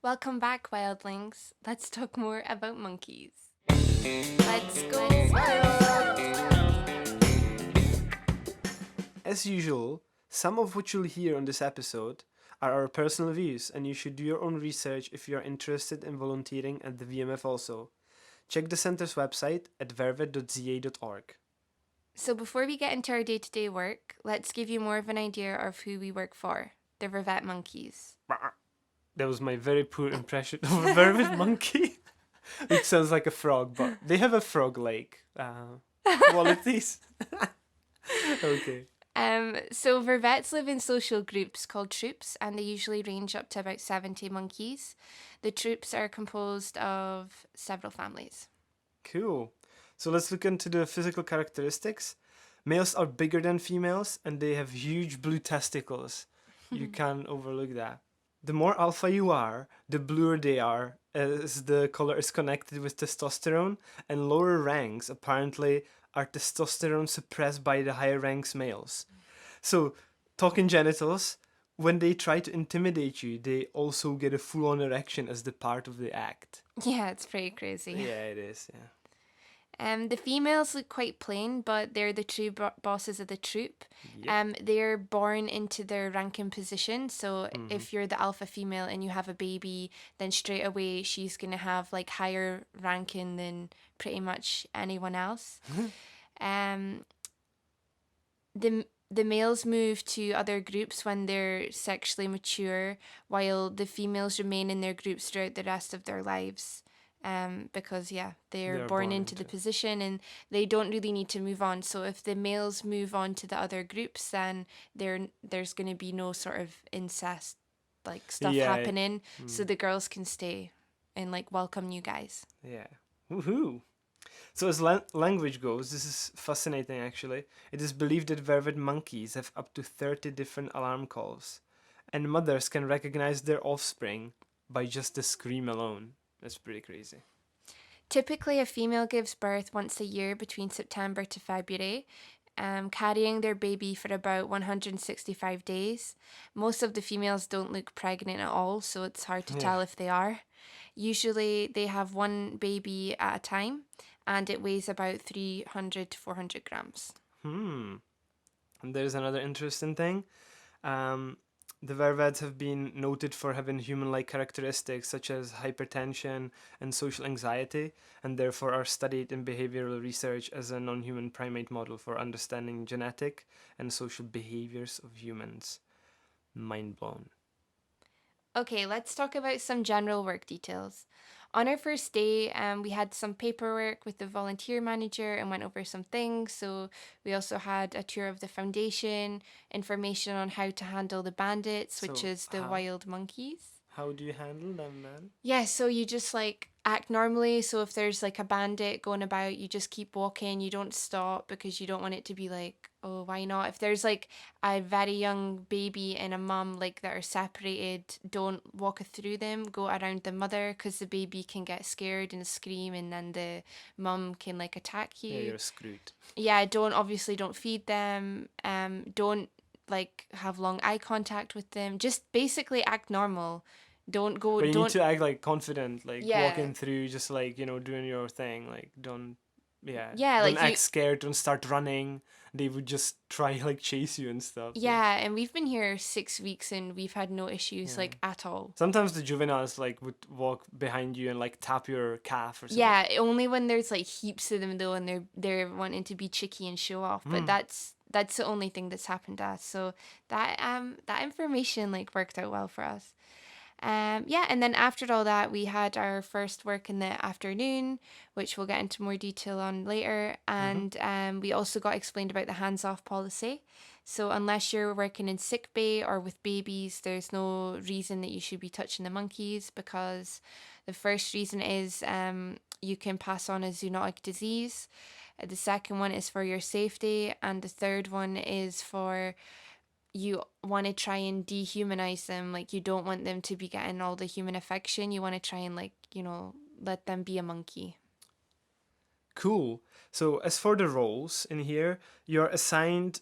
Welcome back, wildlings. Let's talk more about monkeys. Let's go, world! As usual, some of what you'll hear on this episode are our personal views, and you should do your own research if you're interested in volunteering at the VMF also. Check the center's website at vervet.za.org. So, before we get into our day to day work, let's give you more of an idea of who we work for the Vervet Monkeys. That was my very poor impression of a vervet monkey, which sounds like a frog, but they have a frog-like qualities. Okay. So Vervets live in social groups called troops, and they usually range up to about 70 monkeys. The troops are composed of several families. Cool. So let's look into the physical characteristics. Males are bigger than females and they have huge blue testicles. You can't overlook that. The more alpha you are, the bluer they are, as the color is connected with testosterone, and lower ranks apparently are testosterone suppressed by the higher ranks males. So, talking genitals, when they try to intimidate you, they also get a full on erection as the part of the act. Yeah, it's pretty crazy. Yeah, it is, yeah. The females look quite plain, but they're the true bosses of the troop. Yep. They're born into their ranking position. So if you're the alpha female and you have a baby, then straight away she's gonna have like higher ranking than pretty much anyone else. um, the males move to other groups when they're sexually mature, while the females remain in their groups throughout the rest of their lives. Because they're born into the position and they don't really need to move on. So if the males move on to the other groups, then there's going to be no sort of incest like stuff happening. So the girls can stay and like welcome you guys. Yeah. Woohoo! So as language goes, this is fascinating actually. It is believed that vervet monkeys have up to 30 different alarm calls, and mothers can recognize their offspring by just the scream alone. That's pretty crazy. Typically, a female gives birth once a year between September to February, carrying their baby for about 165 days. Most of the females don't look pregnant at all, so it's hard to tell if they are. Usually, they have one baby at a time, and it weighs about 300 to 400 grams. And there's another interesting thing. The vervets have been noted for having human-like characteristics such as hypertension and social anxiety, and therefore are studied in behavioral research as a non-human primate model for understanding genetic and social behaviors of humans. Mind blown. Okay, let's talk about some general work details. On our first day, we had some paperwork with the volunteer manager and went over some things. So we also had a tour of the foundation, information on how to handle the bandits, which is the wild monkeys. How do you handle them, man? Yeah, so you just like act normally. So if there's like a bandit going about, you just keep walking. You don't stop because you don't want it to be like, oh, why not? If there's like a very young baby and a mum like that are separated, don't walk through them. Go around the mother because the baby can get scared and scream, and then the mum can like attack you. Yeah, you're screwed. Yeah, don't feed them. Don't like have long eye contact with them. Just basically act normal. Don't go. But you don't need to act like confident, like Yeah. walking through, just like doing your thing. Like don't, Yeah, don't like act scared. Don't start running. They would just try like chase you and stuff. Yeah, and we've been here 6 weeks and we've had no issues like at all. Sometimes the juveniles like would walk behind you and like tap your calf or something. Yeah, only when there's like heaps of them though, and they're wanting to be cheeky and show off. But that's the only thing that's happened to us. So that information like worked out well for us. And then after all that, we had our first work in the afternoon, which we'll get into more detail on later. And we also got explained about the hands-off policy. So unless you're working in sick bay or with babies, there's no reason that you should be touching the monkeys, because the first reason is you can pass on a zoonotic disease. The second one is for your safety. And the third one is for you want to try and dehumanize them. Like, you don't want them to be getting all the human affection. You want to try and let them be a monkey. Cool. So as for the roles in here, you're assigned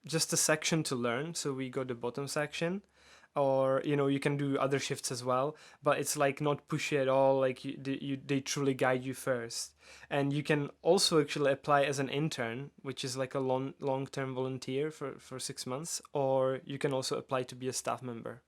just a section to learn. So we got the bottom section. or you can do other shifts as well, but it's like not pushy at all. Like they truly guide you first. And you can also actually apply as an intern, which is like a long-term volunteer for 6 months, or you can also apply to be a staff member.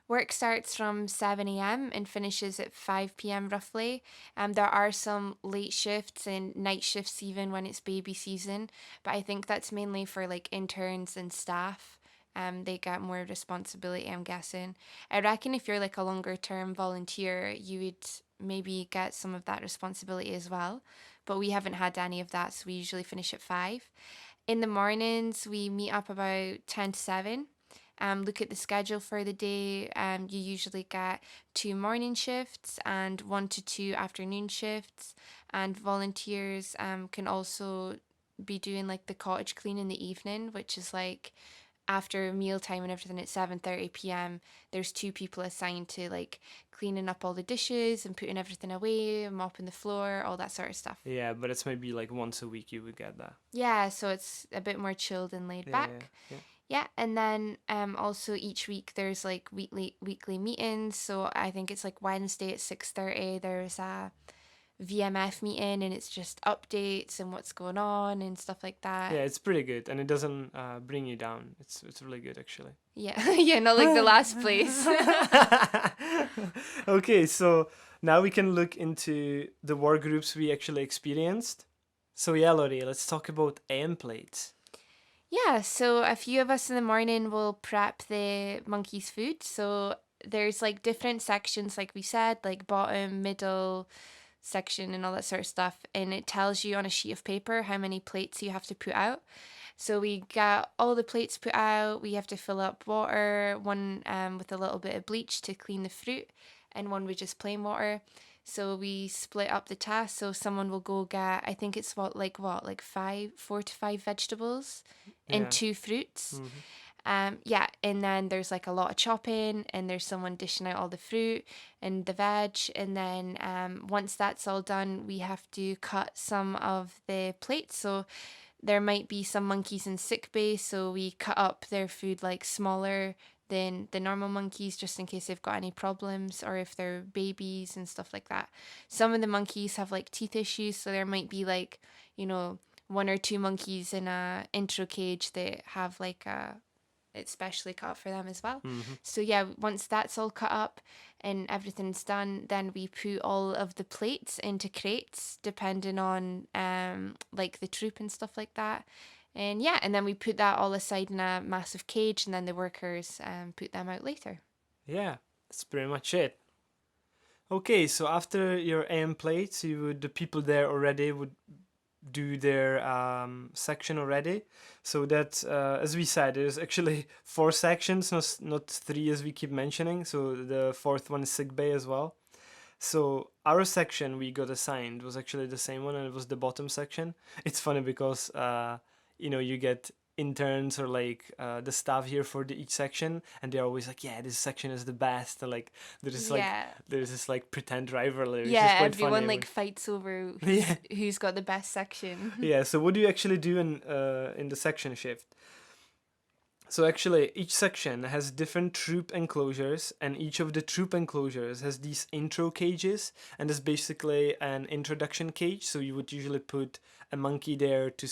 Work starts from 7 a.m. and finishes at 5 p.m. roughly. There are some late shifts and night shifts even when it's baby season, but I think that's mainly for like interns and staff. They get more responsibility, I'm guessing. I reckon if you're like a longer term volunteer, you would maybe get some of that responsibility as well. But we haven't had any of that, so we usually finish at 5. In the mornings, we meet up about 10 to 7. Look at the schedule for the day. You usually get 2 morning shifts and 1 to 2 afternoon shifts. And volunteers can also be doing like the cottage clean in the evening, which is like after mealtime and everything at 7:30 p.m. There's 2 people assigned to like cleaning up all the dishes and putting everything away, mopping the floor, all that sort of stuff. Yeah, but it's maybe like once a week you would get that. Yeah, so it's a bit more chilled and laid Yeah, back. yeah. Yeah, and then also each week there's like weekly meetings. So I think it's like Wednesday at 6:30 there's a VMF meeting and it's just updates and what's going on and stuff like that. Yeah, it's pretty good, and it doesn't bring you down. It's really good actually. Yeah, yeah, not like the last place. Okay, so now we can look into the work groups we actually experienced. So yeah, Laurie, let's talk about AM plates. Yeah, so a few of us in the morning will prep the monkeys' food. So there's like different sections, like we said, like bottom, middle section, and all that sort of stuff. And it tells you on a sheet of paper how many plates you have to put out. So we get all the plates put out. We have to fill up water, one with a little bit of bleach to clean the fruit, and one with just plain water. So we split up the task. So someone will go get, I think it's like 4 to 5 vegetables and Yeah. 2 fruits. Mhm. Yeah, and then there's like a lot of chopping, and there's someone dishing out all the fruit and the veg. And then once that's all done, we have to cut some of the plates. So there might be some monkeys in sick bay, so we cut up their food like smaller than the normal monkeys just in case they've got any problems or if they're babies and stuff like that. Some of the monkeys have like teeth issues, so there might be like, 1 or 2 monkeys in a intro cage that have like it's specially cut up for them as well. Mhm. So yeah, once that's all cut up and everything's done, then we put all of the plates into crates depending on like the troop and stuff like that. And yeah, and then we put that all aside in a massive cage, and then the workers put them out later. Yeah, that's pretty much it. Okay, so after your AM plates, the people there already would do their section already. So that, as we said, there's actually 4 sections, not 3 as we keep mentioning. So the 4th one is sick bay as well. So our section we got assigned was actually the same one, and it was the bottom section. It's funny because you get interns or like the staff here for each section, and they're always like, yeah, this section is the best. And, like Yeah. there's this like pretend rivalry, which is Yeah, quite everyone funny. like fights over Yeah. who's got the best section. Yeah. So what do you actually do in the section shift? So actually, each section has different troop enclosures, and each of the troop enclosures has these intro cages, and it's basically an introduction cage. So you would usually put a monkey there to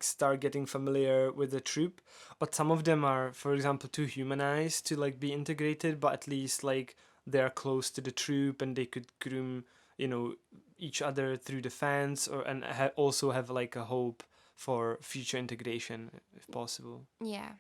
start getting familiar with the troop. But some of them are, for example, too humanized to like be integrated, but at least like they're close to the troop and they could groom, each other through the fence, or and also have like a hope for future integration if possible. Yeah.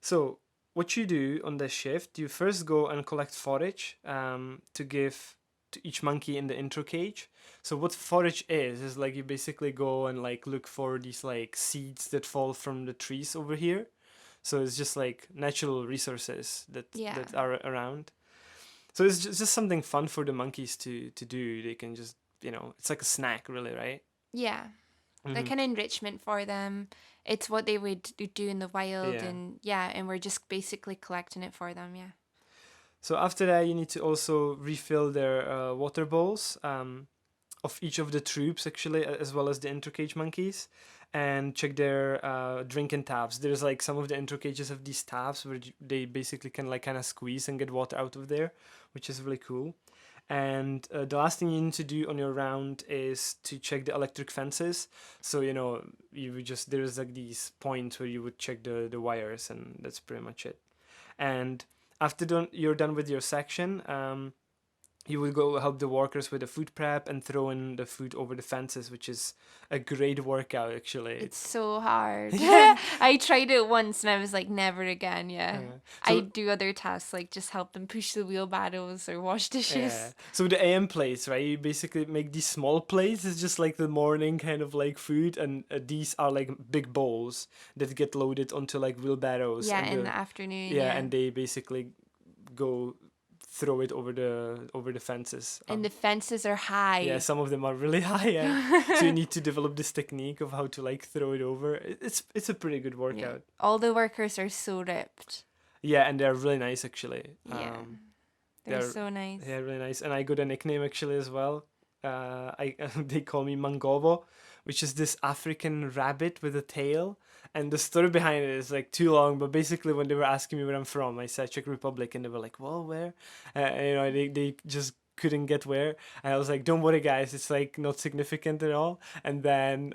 So what you do on the shift, you first go and collect forage to give to each monkey in the intro cage. So what forage is like you basically go and like look for these like seeds that fall from the trees over here. So it's just like natural resources that are around. So it's just something fun for the monkeys to do. They can just, it's like a snack really, right? Yeah. Like an enrichment for them. It's what they would do in the wild, Yeah. and we're just basically collecting it for them, yeah. So after that, you need to also refill their water bowls. of each of the troops actually, as well as the intercage monkeys, and check their drinking taps. There's like some of the intercages have these taps where they basically can like kind of squeeze and get water out of there, which is really cool. And the last thing you need to do on your round is to check the electric fences. So, you know, you would just, there's like these points where you would check the wires, and that's pretty much it. And after you're done with your section, you will go help the workers with the food prep and throw in the food over the fences, which is a great workout actually. It's so hard. Yeah. I tried it once and I was like, never again. Yeah. So, I do other tasks like just help them push the wheelbarrows or wash dishes. yeah. So the AM plates, right? You basically make these small plates. It's just like the morning kind of like food, and these are like big bowls that get loaded onto like wheelbarrows. Yeah, and in the afternoon. Yeah, and they basically go throw it over the fences. And the fences are high. Yeah, some of them are really high. Yeah. So you need to develop this technique of how to like throw it over. It's a pretty good workout. Yeah. All the workers are so ripped. Yeah, and they're really nice actually. Yeah. They're so nice. Yeah, really nice. And I got a nickname actually as well. They call me Mangobo, which is this African rabbit with a tail. And the story behind it is like too long, but basically when they were asking me where I'm from, I said Czech Republic, and they were like, "Well, where?" You know, they just couldn't get where, and I was like, "Don't worry, guys, it's like not significant at all." And then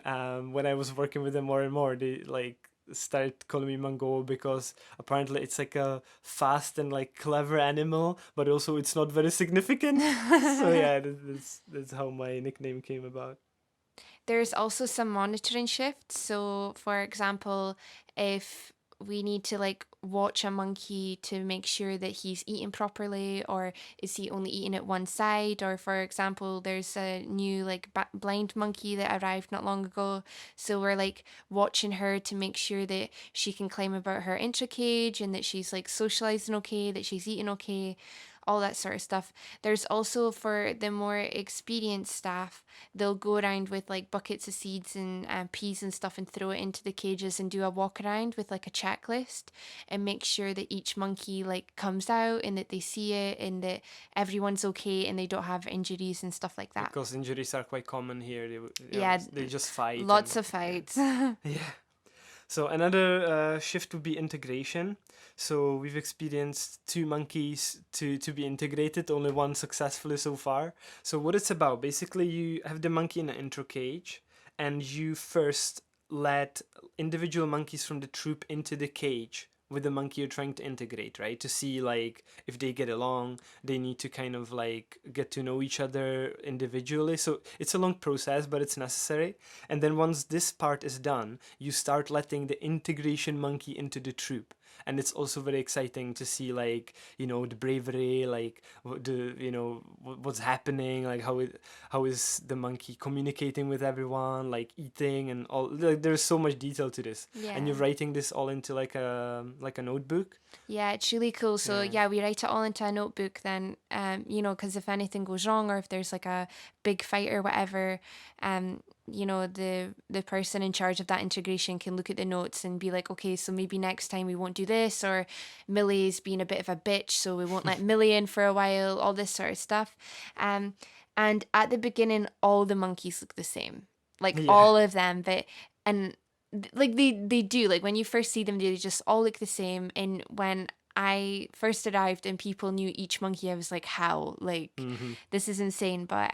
when I was working with them more and more, they like started calling me Mango, because apparently it's like a fast and like clever animal, but also it's not very significant. So yeah, that's how my nickname came about. There's also some monitoring shifts. So, for example, if we need to like watch a monkey to make sure that he's eating properly, or is he only eating at one side, or for example there's a new like blind monkey that arrived not long ago, so we're like watching her to make sure that she can climb about her intercage and that she's like socializing okay, that she's eating okay, all that sort of stuff. There's also, for the more experienced staff, they'll go around with like buckets of seeds and peas and stuff and throw it into the cages and do a walk around with like a checklist and make sure that each monkey like comes out and that they see it and that everyone's okay and they don't have injuries and stuff like that. Because injuries are quite common here. They just fight. Lots of fights. Yeah. So another shift would be integration. So we've experienced 2 monkeys to be integrated, only 1 successfully so far. So what it's about, basically you have the monkey in an intro cage, and you first let individual monkeys from the troop into the cage with the monkey you're trying to integrate, right? To see like if they get along, they need to kind of like get to know each other individually. So it's a long process, but it's necessary. And then once this part is done, you start letting the integration monkey into the troop. And it's also very exciting to see like, you know, the bravery, like what's happening, like how is the monkey communicating with everyone, like eating and all. Like, there's so much detail to this. Yeah. And you're writing this all into like a notebook. Yeah, it's really cool. So yeah, we write it all into a notebook then, because if anything goes wrong or if there's like a big fight or whatever, the person in charge of that integration can look at the notes and be like, okay, so maybe next time we won't do this, or Millie's being a bit of a bitch, so we won't let Millie in for a while, all this sort of stuff. And at the beginning, all the monkeys look the same, like all of them, like they do, like when you first see them, they just all look the same. And when I first arrived and people knew each monkey, I was like, how? Like, this is insane. But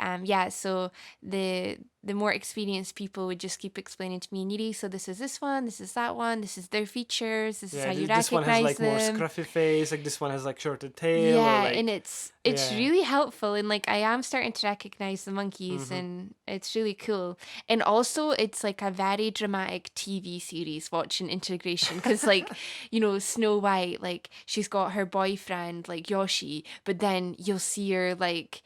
so the more experienced people would just keep explaining to me, Jiri, so this is this one, this is that one, this is their features, this is how you this recognize them. This one has like more scruffy face, like this one has like shorter tail. Yeah, like, and it's really helpful, and like I am starting to recognize the monkeys, and it's really cool. And also it's like a very dramatic TV series watching integration, because like, Snow White, like she's got her boyfriend like Yoshi, but then you'll see her like,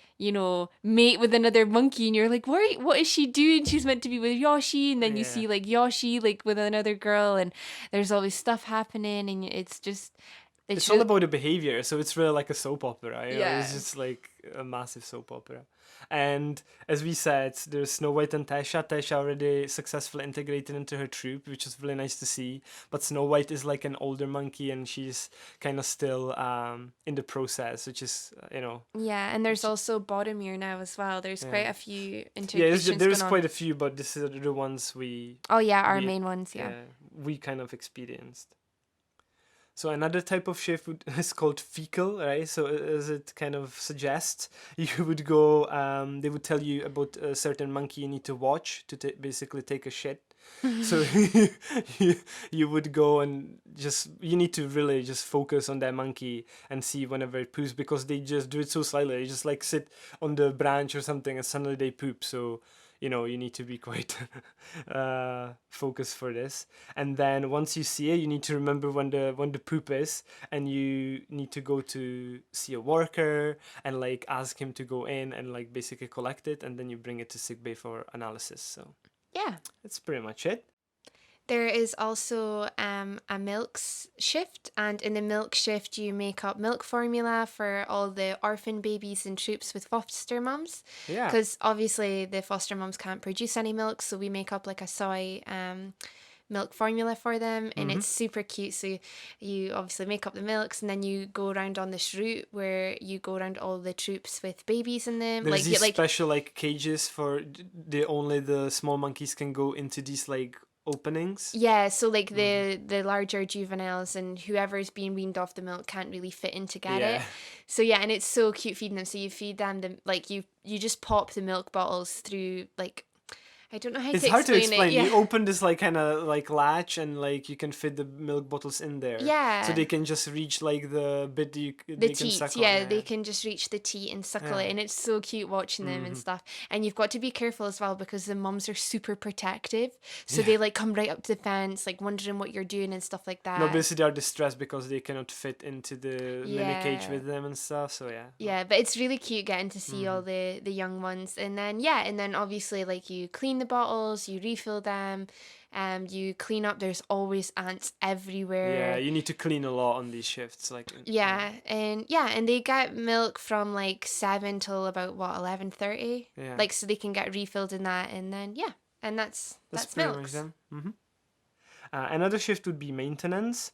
mate with another monkey, and you're like, what is she doing? She's meant to be with Yoshi, and then you see like Yoshi like with another girl, and there's always stuff happening, and it's It's all about the behavior, so it's really like a soap opera. You know, Yeah. it's just like a massive soap opera. And as we said, there's Snow White and Tasha. Tasha already successfully integrated into her troop, which is really nice to see. But Snow White is like an older monkey, and she's kind of still in the process, which is Yeah, and there's also Boromir now as well. There's quite Yeah. a few yeah, integrations there's going on. quite a few, but this is the ones Oh yeah, our we- main ones. Yeah. we kind of experienced. So another type of shift is called fecal, right? So as it kind of suggests, you would go. They would tell you about a certain monkey you need to watch to basically take a shit. So you would go and you need to really just focus on that monkey and see whenever it poops, because they just do it so slightly. They just like sit on the branch or something and suddenly they poop. So you need to be quite focused for this. And then once you see it, you need to remember when the poop is, and you need to go to see a worker and like ask him to go in and like basically collect it, and then you bring it to sickbay for analysis. So Yeah. that's pretty much it. There is also a shift, and in the milk shift, you make up milk formula for all the orphan babies and troops with foster mums. Yeah. Because obviously the foster mums can't produce any milk, so we make up like a soy milk formula for them, and it's super cute. So you obviously make up the milks, and then you go around on this route where you go around all the troops with babies in them. There's like these like special like cages for only the small monkeys can go into these like openings. Yeah, so like the larger juveniles and whoever's being weaned off the milk can't really fit in to get it. So yeah, and it's so cute feeding them. So you feed them you just pop the milk bottles through like, I don't know how It's to hard to explain explain. it. Yeah. You open this like kind of like latch, and like you can fit the milk bottles in there. Yeah. So they can just reach like the bit they can teat, suckle. yeah, they can just reach the teat and suckle it, and it's so cute watching them and stuff. And you've got to be careful as well, because the mums are super protective, so they like come right up to the fence, like wondering what you're doing and stuff like that. No, basically they are distressed because they cannot fit into the mini cage with them and stuff. So yeah. Yeah, but it's really cute getting to see all the young ones, and then obviously like you clean the bottles, you refill them, you clean up. There's always ants everywhere. Yeah, you need to clean a lot on these shifts, like. And they get milk from like 7 till about 11:30. Yeah. Like, so they can get refilled in that, and then and that's pretty milk. much them. Another shift would be maintenance.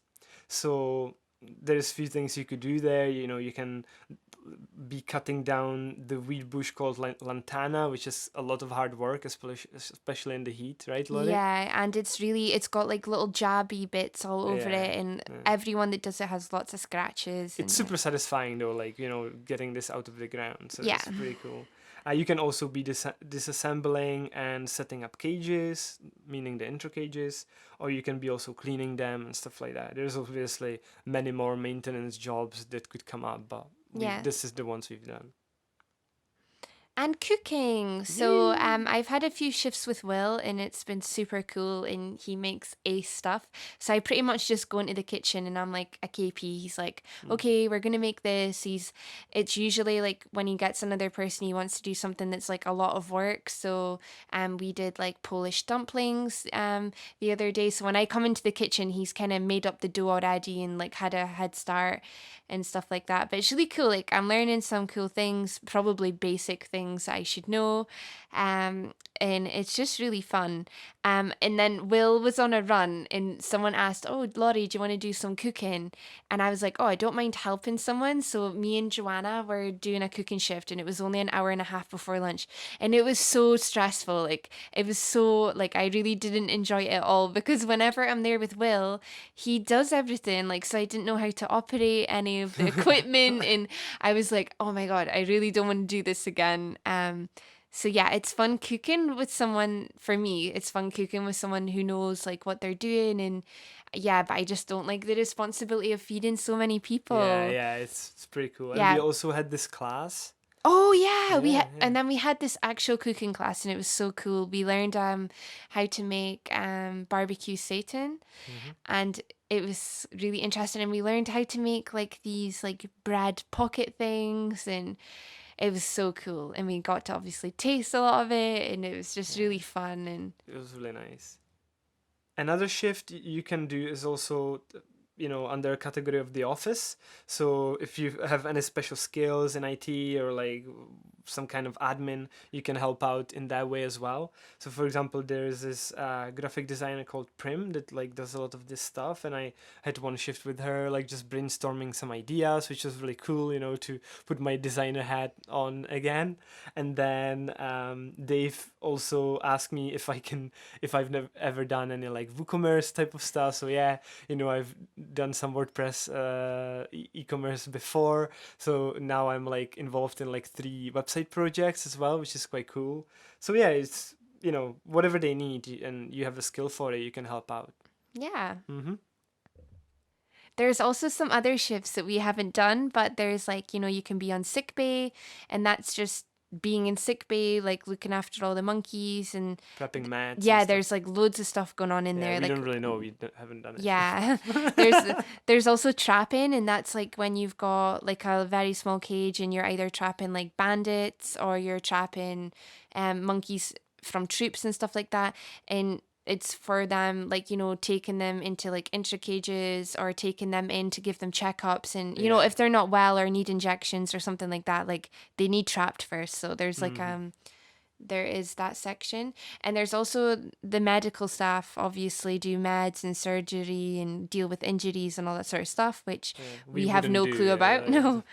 So there's a few things you could do there. You can be cutting down the weed bush called lantana, which is a lot of hard work, especially in the heat, right, Laurie? Yeah, and it's got like little jabby bits all over it, and everyone that does it has lots of scratches. It's super satisfying though, like, getting this out of the ground. So Yeah. it's pretty cool. You can also be disassembling and setting up cages, meaning the intro cages, or you can be also cleaning them and stuff like that. There's obviously many more maintenance jobs that could come up, but this is the ones we've done. And cooking. So I've had a few shifts with Will, and it's been super cool, and he makes ace stuff. So I pretty much just go into the kitchen and I'm like a KP. He's like, okay, we're gonna make this. It's usually like when he gets another person, he wants to do something that's like a lot of work. So we did like Polish dumplings the other day. So when I come into the kitchen, he's kind of made up the dough already and like had a head start and stuff like that. But it's really cool. Like, I'm learning some cool things, probably basic things I should know. And it's just really fun. And then Will was on a run, and someone asked, oh, Laurie, do you want to do some cooking? And I was like, oh, I don't mind helping someone. So me and Joanna were doing a cooking shift, and it was only an hour and a half before lunch. And it was so stressful. Like, it was so, like, I really didn't enjoy it at all, because whenever I'm there with Will, he does everything. Like, so I didn't know how to operate any of the equipment. And I was like, oh my God, I really don't want to do this again. So yeah, it's fun cooking with someone. For me, it's fun cooking with someone who knows like what they're doing, and but I just don't like the responsibility of feeding so many people. Yeah, it's pretty cool. Yeah. And we also had this class. Oh yeah, and then we had this actual cooking class, and it was so cool. We learned how to make barbecue seitan, and it was really interesting. And we learned how to make like these like bread pocket things, and it was so cool. And we got to obviously taste a lot of it, and it was just really fun. And it was really nice. Another shift you can do is also under a category of the office. So if you have any special skills in IT or like some kind of admin, you can help out in that way as well. So for example, there's this graphic designer called Prim that like does a lot of this stuff, and I had one shift with her, like just brainstorming some ideas, which was really cool, to put my designer hat on again. And then Dave also asked me if I've never ever done any like WooCommerce type of stuff. So yeah, I've done some WordPress e-commerce before, so now I'm like involved in like 3 website projects as well, which is quite cool. So yeah, it's whatever they need, and you have a skill for it, you can help out. Yeah. Mm-hmm. There's also some other shifts that we haven't done, but there's like, you can be on sick bay, and that's just being in sick bay, like looking after all the monkeys and Prepping mats. yeah, and stuff. there's like loads of stuff going on in Yeah, there. we Like don't really know. We haven't done it. yeah, there's also trapping, and that's like when you've got like a very small cage and you're either trapping like bandits or you're trapping monkeys from troops and stuff like that. And it's for them, like, taking them into like intra cages or taking them in to give them checkups. And, Yeah. if they're not well or need injections or something like that, like they need trapped first. So there's like, there is that section. And there's also the medical staff, obviously, do meds and surgery and deal with injuries and all that sort of stuff, which we have no clue about. No.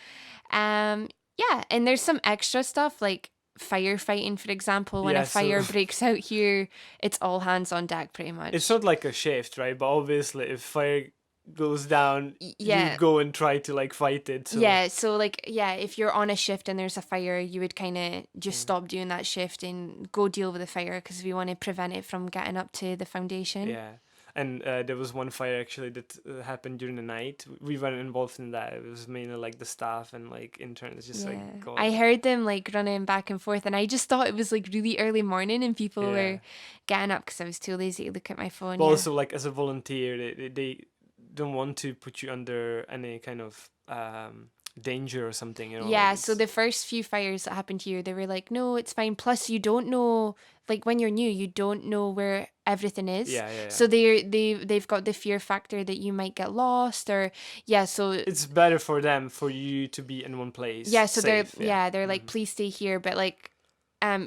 Yeah. And there's some extra stuff like firefighting, for example. When a fire breaks out here, it's all hands on deck pretty much. It's not like a shift, right? But obviously if fire goes down, yeah, you go and try to like fight it. So. Yeah, so like, yeah, if you're on a shift and there's a fire, you would kind of just stop doing that shift and go deal with the fire, because we want to prevent it from getting up to the foundation. Yeah. And there was one fire actually that happened during the night. We weren't involved in that. It was mainly like the staff and like interns just like going. I heard them like running back and forth, and I just thought it was like really early morning and people were getting up because I was too lazy to look at my phone. But also like as a volunteer, they don't want to put you under any kind of danger or something, Yeah, like so the first few fires that happened here, they were like, no, it's fine. Plus you don't know, like when you're new, you don't know where everything is. Yeah. So they've got the fear factor that you might get lost, or so it's better for them for you to be in one place. Yeah, so safe, they're like, please stay here. But like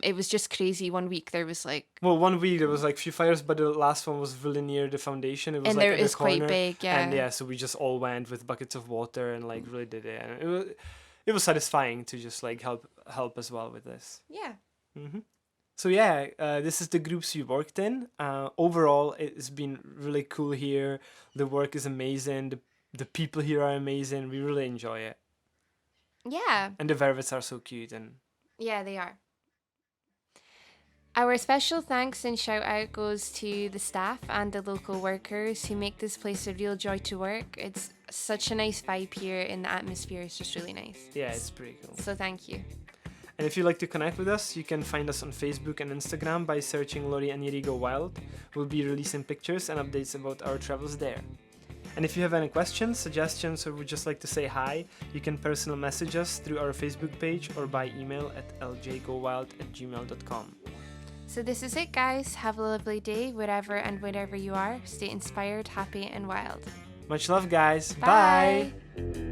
it was just crazy. One week there was like, well, 1 week there was like few fires, but the last one was really near the foundation. It was and like there in the is corner, quite big, and so we just all went with buckets of water and like really did it, and it was satisfying to just like help as well with this. Yeah. Mm-hmm. So yeah, this is the groups we worked in. Overall, it's been really cool here. The work is amazing. The people here are amazing. We really enjoy it. Yeah. And the Vervets are so cute. And yeah, they are. Our special thanks and shout out goes to the staff and the local workers who make this place a real joy to work. It's such a nice vibe here, and the atmosphere is just really nice. Yeah, it's pretty cool. So thank you. And if you'd like to connect with us, you can find us on Facebook and Instagram by searching Laurie and Jiri Go Wild. We'll be releasing pictures and updates about our travels there. And if you have any questions, suggestions, or would just like to say hi, you can personal message us through our Facebook page or by email at ljgowild@gmail.com. So this is it, guys. Have a lovely day wherever and whenever you are. Stay inspired, happy, and wild. Much love, guys. Bye. Bye.